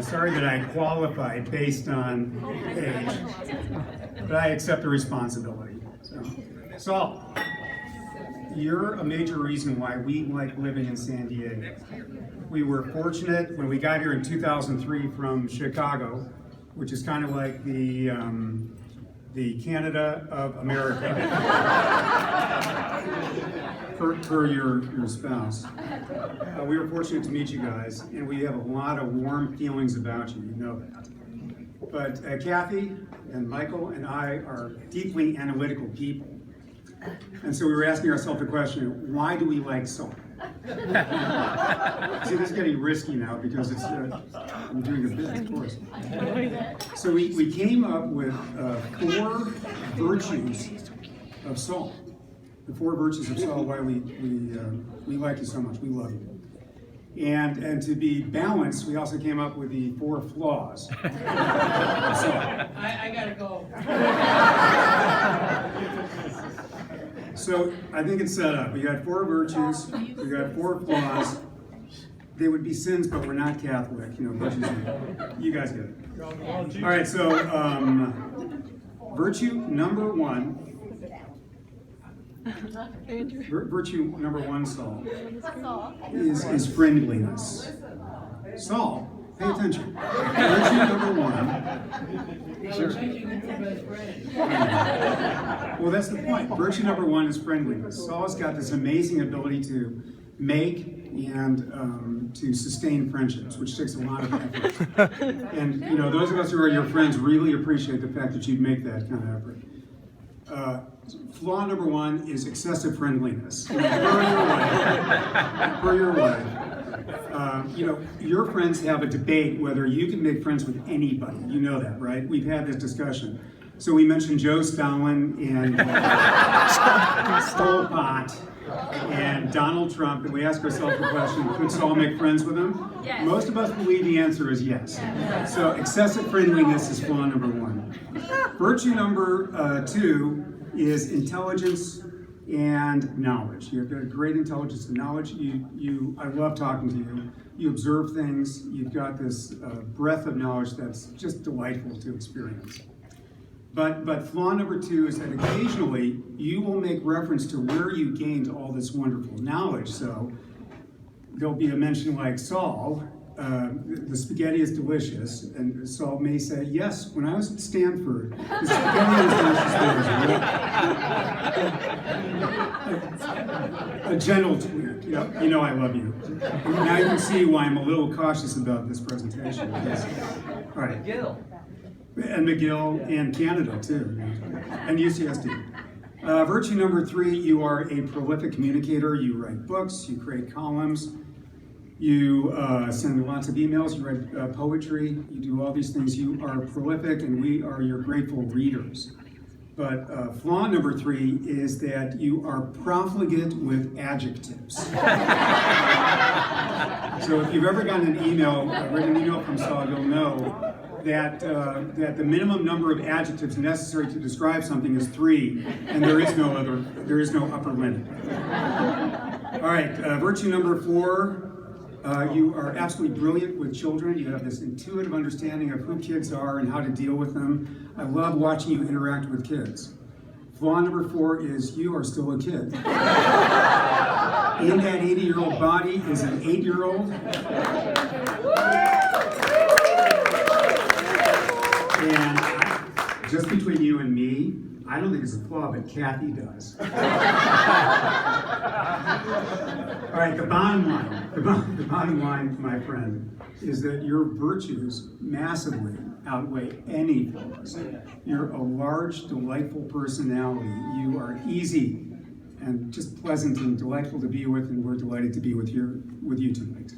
Sorry that I qualified based on age, but I accept the responsibility. So, Saul, you're a major reason why we like living in San Diego. We were fortunate when we got here in 2003 from Chicago, which is kind of like the Canada of America, per your spouse. We were fortunate to meet you guys, and we have a lot of warm feelings about you, you know that. But Kathy and Michael and I are deeply analytical people. And so we were asking ourselves the question, why do we like salt? See, this is getting risky now because it's I'm doing a bit, of course. So we came up with 4 virtues of salt. The 4 virtues of salt, why we like you so much, we love you. And to be balanced, we also came up with the 4 flaws of salt. I gotta go. So I think it's set up. We got 4 virtues, we got 4 flaws. They would be sins, but we're not Catholic, you know, virtues. You guys get it. All right, so virtue number 1. Virtue number 1, Saul, is friendliness. Saul, pay attention. Virtue number 1. Well, that's the point. Virtue number 1 is friendliness. Saul's got this amazing ability to make and to sustain friendships, which takes a lot of effort. And you know, those of us who are your friends really appreciate the fact that you'd make that kind of effort. Flaw number 1 is excessive friendliness. Per your wife. You know, your friends have a debate whether you can make friends with anybody. You know that, right? We've had this discussion. So we mentioned Joe Stalin and Pol Pot and Donald Trump, and we ask ourselves the question, could Saul make friends with him? Yes. Most of us believe the answer is yes. So excessive friendliness is flaw number 1. Virtue number 2 is intelligence and knowledge. You've got great intelligence and knowledge. I love talking to you. You observe things. You've got this breadth of knowledge that's just delightful to experience. But flaw number 2 is that occasionally you will make reference to where you gained all this wonderful knowledge. So there'll be a mention like Saul, the spaghetti is delicious, and Saul may say, yes, when I was at Stanford, the spaghetti was delicious. A gentle tweak. You know I love you. Now you can see why I'm a little cautious about this presentation. Yes. All right. And McGill and Canada too, and UCSD. Virtue number 3, you are a prolific communicator. You write books, you create columns, you send lots of emails, you write poetry, you do all these things. You are prolific, and we are your grateful readers. But flaw number 3 is that you are profligate with adjectives. So if you've ever gotten an email, written an email from Saul, you'll know that the minimum number of adjectives necessary to describe something is 3, and there is no upper limit. All right, virtue number 4, you are absolutely brilliant with children. You have this intuitive understanding of who kids are and how to deal with them. I love watching you interact with kids. Flaw number 4 is you are still a kid. In that 80-year-old body is an 8-year-old. And just between you and me, I don't think it's a flaw, but Kathy does. All right, the bottom line, my friend, is that your virtues massively outweigh any flaws. You're a large, delightful personality. You are easy and just pleasant and delightful to be with, and we're delighted to be with you tonight.